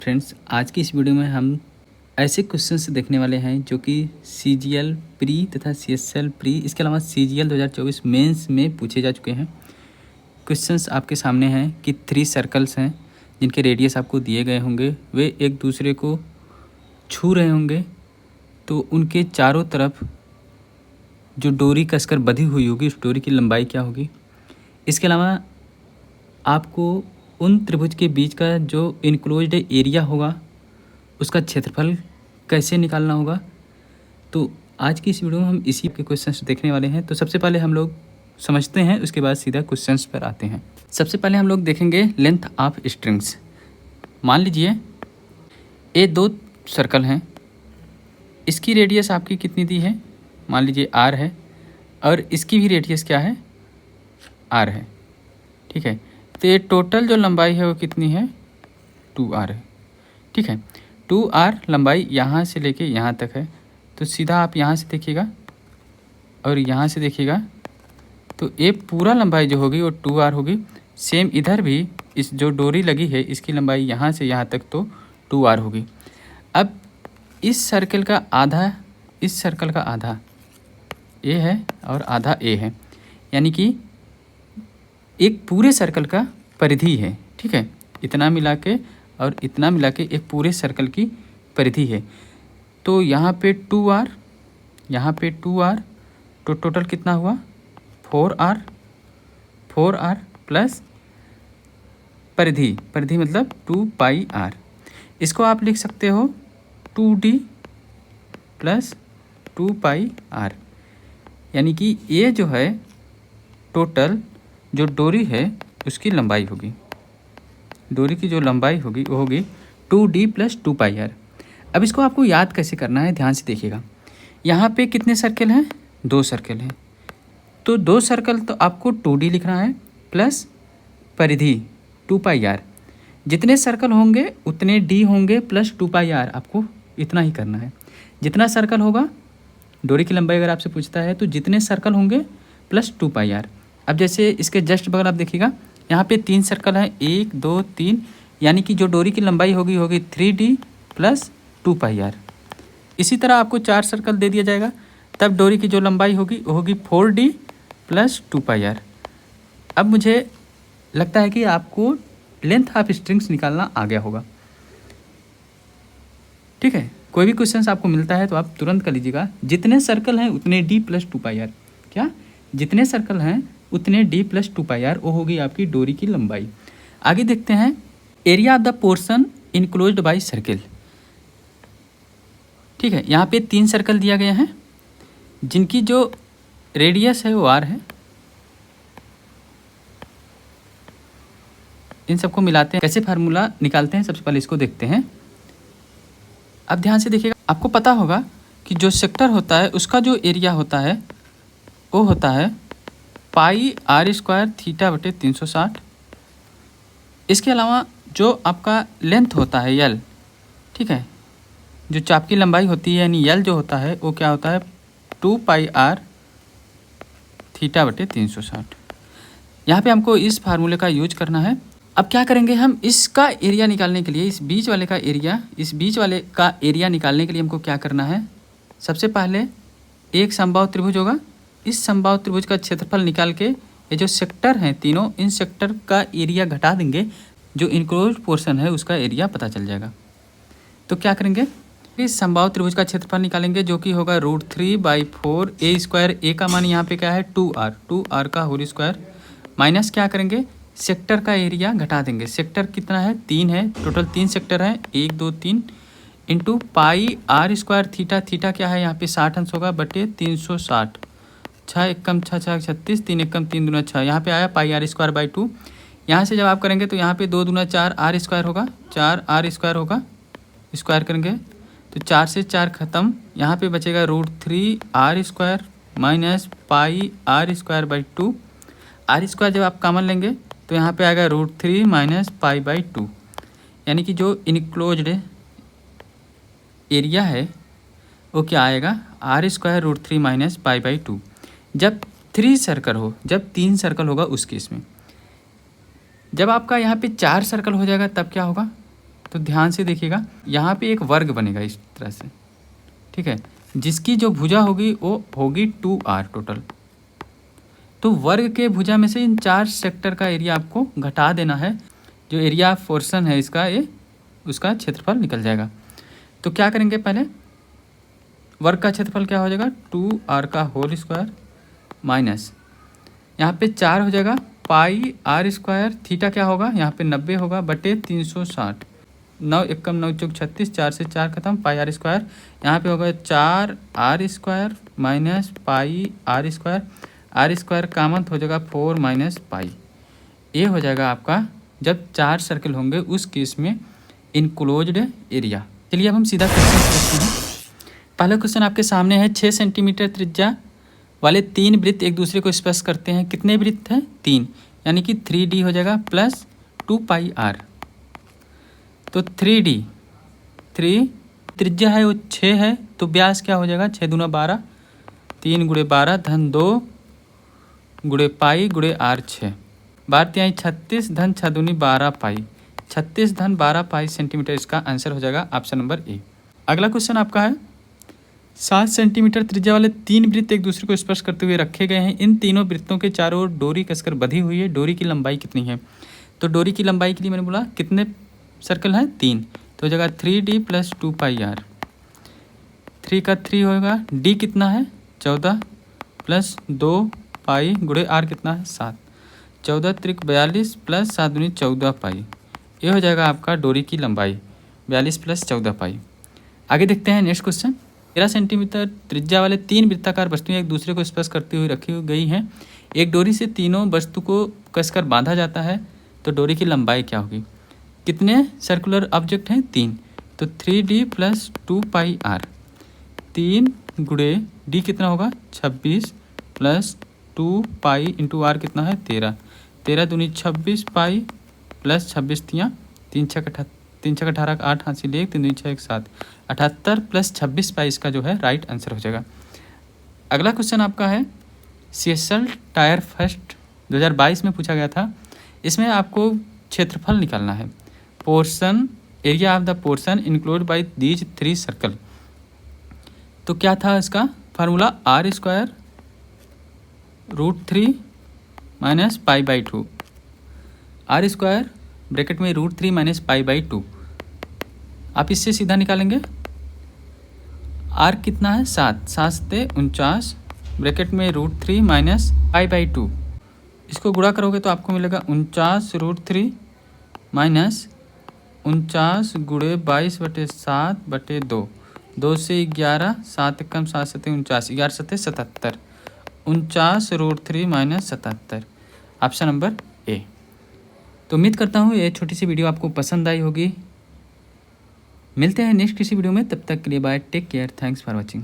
Friends, आज की इस वीडियो में हम ऐसे क्वेश्चंस देखने वाले हैं जो कि सीजीएल प्री तथा सीएसएल प्री, इसके अलावा सीजीएल 2024 मेंस में पूछे जा चुके हैं। क्वेश्चंस आपके सामने हैं कि 3 सर्कल्स हैं जिनके रेडियस आपको दिए गए होंगे, वे एक दूसरे को छू रहे होंगे, तो उनके चारों तरफ जो डोरी कसकर बंधी हुई होगी उस डोरी की लंबाई क्या होगी। इसके अलावा आपको उन त्रिभुज के बीच का जो इनक्लोज्ड एरिया होगा उसका क्षेत्रफल कैसे निकालना होगा। तो आज की इस वीडियो में हम इसी के क्वेश्चंस देखने वाले हैं। तो सबसे पहले हम लोग समझते हैं, उसके बाद सीधा क्वेश्चंस पर आते हैं। सबसे पहले हम लोग देखेंगे लेंथ ऑफ स्ट्रिंग्स। मान लीजिए ये 2 सर्कल हैं, इसकी रेडियस आपकी कितनी दी है, मान लीजिए r है, और इसकी भी रेडियस क्या है, r है। ठीक है, तो ये टोटल जो लंबाई है वो कितनी है, 2r है। ठीक है, 2r लंबाई यहाँ से लेके यहाँ तक है। तो सीधा आप यहाँ से देखिएगा और यहाँ से देखिएगा, तो ये पूरा लंबाई जो होगी वो 2r होगी। सेम इधर भी इस जो डोरी लगी है इसकी लंबाई यहाँ से यहाँ तक तो 2r होगी। अब इस सर्कल का आधा, इस सर्कल का आधा a है और आधा a है, यानी कि एक पूरे सर्कल का परिधि है। ठीक है, इतना मिला के और इतना मिला के एक पूरे सर्कल की परिधि है। तो यहाँ पे 2r, यहाँ पे 2r, तो टोटल कितना हुआ 4r, 4r प्लस परिधि, परिधि मतलब 2πr। इसको आप लिख सकते हो 2d प्लस 2πr, यानी कि ये जो है टोटल जो डोरी है उसकी लंबाई होगी, डोरी की जो लंबाई होगी वो होगी 2d प्लस 2πr। अब इसको आपको याद कैसे करना है, ध्यान से देखिएगा। यहाँ पे कितने सर्कल हैं, 2 सर्कल हैं, तो 2 सर्कल तो आपको 2d लिखना है प्लस परिधि 2πr। जितने सर्कल होंगे उतने d होंगे प्लस 2πr, आपको इतना ही करना है। जितना सर्कल होगा, डोरी की लंबाई अगर आपसे पूछता है तो जितने सर्कल होंगे प्लस 2πr। अब जैसे इसके जस्ट बगल आप देखिएगा, यहाँ पे 3 सर्कल हैं, 1 2 3, यानी कि जो डोरी की लंबाई होगी 3d प्लस 2πr। इसी तरह आपको 4 सर्कल दे दिया जाएगा, तब डोरी की जो लंबाई होगी वो होगी 4d प्लस 2πr। अब मुझे लगता है कि आपको लेंथ ऑफ स्ट्रिंग्स निकालना आ गया होगा। ठीक है, कोई भी क्वेश्चन आपको मिलता है तो आप तुरंत कर लीजिएगा, जितने सर्कल हैं उतने d प्लस 2πr। क्या, जितने सर्कल हैं उतने d प्लस 2πr, वो होगी आपकी डोरी की लंबाई। आगे देखते हैं, area of the portion enclosed bye circle. ठीक है, यहाँ पे 3 सर्कल दिया गया है जिनकी जो रेडियस है वो r है। इन सबको मिलाते हैं, कैसे फार्मूला निकालते हैं सबसे पहले इसको देखते हैं। अब ध्यान से देखिएगा, आपको पता होगा कि जो सेक्टर होता है उसका जो एरिया होता है वो होता है πr² θ/360। इसके अलावा जो आपका लेंथ होता है l, ठीक है, जो चाप की लंबाई होती है यानी l जो होता है वो क्या होता है 2πr θ/360। यहाँ पे हमको इस फार्मूले का यूज करना है। अब क्या करेंगे, हम इसका एरिया निकालने के लिए, इस बीच वाले का एरिया, इस बीच वाले का एरिया निकालने के लिए हमको क्या करना है, सबसे पहले एक समबाहु त्रिभुज होगा, इस समबाहु त्रिभुज का क्षेत्रफल निकाल के ये जो सेक्टर हैं तीनों, इन सेक्टर का एरिया घटा देंगे, जो इनक्लोज्ड पोर्शन है उसका एरिया पता चल जाएगा। तो क्या करेंगे, इस समबाहु त्रिभुज का क्षेत्रफल निकालेंगे जो कि होगा √3/4 a²। a का मान यहाँ पे क्या है 2r का होल स्क्वायर, माइनस क्या करेंगे, सेक्टर का एरिया घटा देंगे। सेक्टर कितना है, 3 है, टोटल 3 सेक्टर है, 1 2 3, इंटू πr² थीटा क्या है यहाँ पे 60 अंश होगा बटे 360। 6 एकम 6 6 36, 3 एकम 3 दूना 6, यहाँ पे आया πr²/2। यहाँ से जब आप करेंगे तो यहाँ पे 2 दूना 4 r² होगा, 4r² होगा, स्क्वायर करेंगे तो 4 से 4 खत्म, यहाँ पे बचेगा √3r² माइनस πr²/2। r² जब आप कॉमन लेंगे तो यहाँ पे आएगा √3 माइनस π/2, यानी कि जो इनक्लोज्ड एरिया है वो क्या आएगा r² √3 माइनस π/2। जब 3 सर्कल हो, जब 3 सर्कल होगा उस केस में। जब आपका यहाँ पे 4 सर्कल हो जाएगा तब क्या होगा, तो ध्यान से देखिएगा, यहाँ पे एक वर्ग बनेगा इस तरह से, ठीक है, जिसकी जो भुजा होगी वो होगी 2r टोटल। तो वर्ग के भुजा में से इन 4 सेक्टर का एरिया आपको घटा देना है, जो एरिया पोर्शन है इसका, ये उसका क्षेत्रफल निकल जाएगा। तो क्या करेंगे, पहले वर्ग का क्षेत्रफल क्या हो जाएगा, 2r का होल स्क्वायर माइनस यहाँ पे 4 हो जाएगा पाई r स्क्वायर, थीटा क्या होगा यहाँ पे 90 होगा बटे 360, 9 एकम 9 चौक 36, 4 से 4 खत्म, पाई r स्क्वायर यहाँ पे होगा 4r square minus pi r square, r square common हो जाएगा 4 माइनस पाई। ये हो जाएगा आपका जब 4 सर्कल होंगे उस केस में इनक्लोज्ड एरिया। चलिए अब हम सीधा क्वेश्चन देखते हैं। पहला क्वेश्चन आपके सामने है, 6 सेंटीमीटर त्रिज्या वाले 3 वृत्त एक दूसरे को स्पर्श करते हैं। कितने वृत्त हैं, 3, यानी कि 3D हो जाएगा प्लस 2 पाई r। तो 3D, 3 त्रिज्या है वो 6 है, तो व्यास क्या हो जाएगा, 6 दूना 12, 3 गुणे 12 धन 2 गुणे पाई गुणे r 6, 12 तिहाई 36 धन 6 दूनी 12 पाई, 36 धन 12 पाई सेंटीमीटर इसका आंसर हो जाएगा ऑप्शन नंबर ए। अगला क्वेश्चन आपका है, 7 सेंटीमीटर त्रिज्या वाले 3 वृत्त एक दूसरे को स्पर्श करते हुए रखे गए हैं। इन तीनों वृत्तों के चारों ओर डोरी कसकर बंधी हुई है। डोरी की लंबाई कितनी है। तो डोरी की लंबाई के लिए मैंने बोला कितने सर्कल हैं, 3, तो हो जाएगा 3D प्लस 2 पाई r। 3 का 3 होगा, d कितना है 14 प्लस 2 पाई गुणे r कितना है 7, 14 त्रिक 42 प्लस 7 दूनी 14 पाई। ये हो जाएगा आपका डोरी की लंबाई 42 प्लस 14 पाई। आगे देखते हैं नेक्स्ट क्वेश्चन। 13 सेंटीमीटर त्रिज्या वाले 3 वृत्ताकार वस्तुएं एक दूसरे को स्पर्श करती हुई रखी गई हैं। एक डोरी से तीनों वस्तु को कसकर बांधा जाता है, तो डोरी की लंबाई क्या होगी। कितने सर्कुलर ऑब्जेक्ट हैं, 3, तो 3D प्लस 2 पाई r, 3 गुणे d कितना होगा 26 प्लस 2 पाई इंटू r कितना है 13, 13 दूनी 26 पाई प्लस 26 तियाँ 3 छः 18 का 8 हासिल 1, 3 दूनी 6 1 7, 78 प्लस 26 पाई इसका जो है राइट आंसर हो जाएगा। अगला क्वेश्चन आपका है, CSL टायर फर्स्ट 2022 में पूछा गया था। इसमें आपको क्षेत्रफल निकालना है, portion area of the portion include by these 3 circle. तो क्या था इसका formula, r square √3 minus pi by 2, r square bracket में √3 माइनस पाई बाई 2। आप इससे सीधा निकालेंगे, r कितना है 7, 7 से 49 ब्रैकेट में √3 माइनस पाई बाई 2। इसको गुणा करोगे तो आपको मिलेगा 49 √3 माइनस 49 गुणे 22 बटे 7 बटे 2, 2 से 11, 7 कम 7 सते 49, 11 सते 77, 49 √3 माइनस 77, ऑप्शन नंबर ए। तो उम्मीद करता हूँ ये छोटी सी वीडियो आपको पसंद आई होगी। मिलते हैं नेक्स्ट किसी वीडियो में, तब तक के लिए bye, take care, thanks for watching.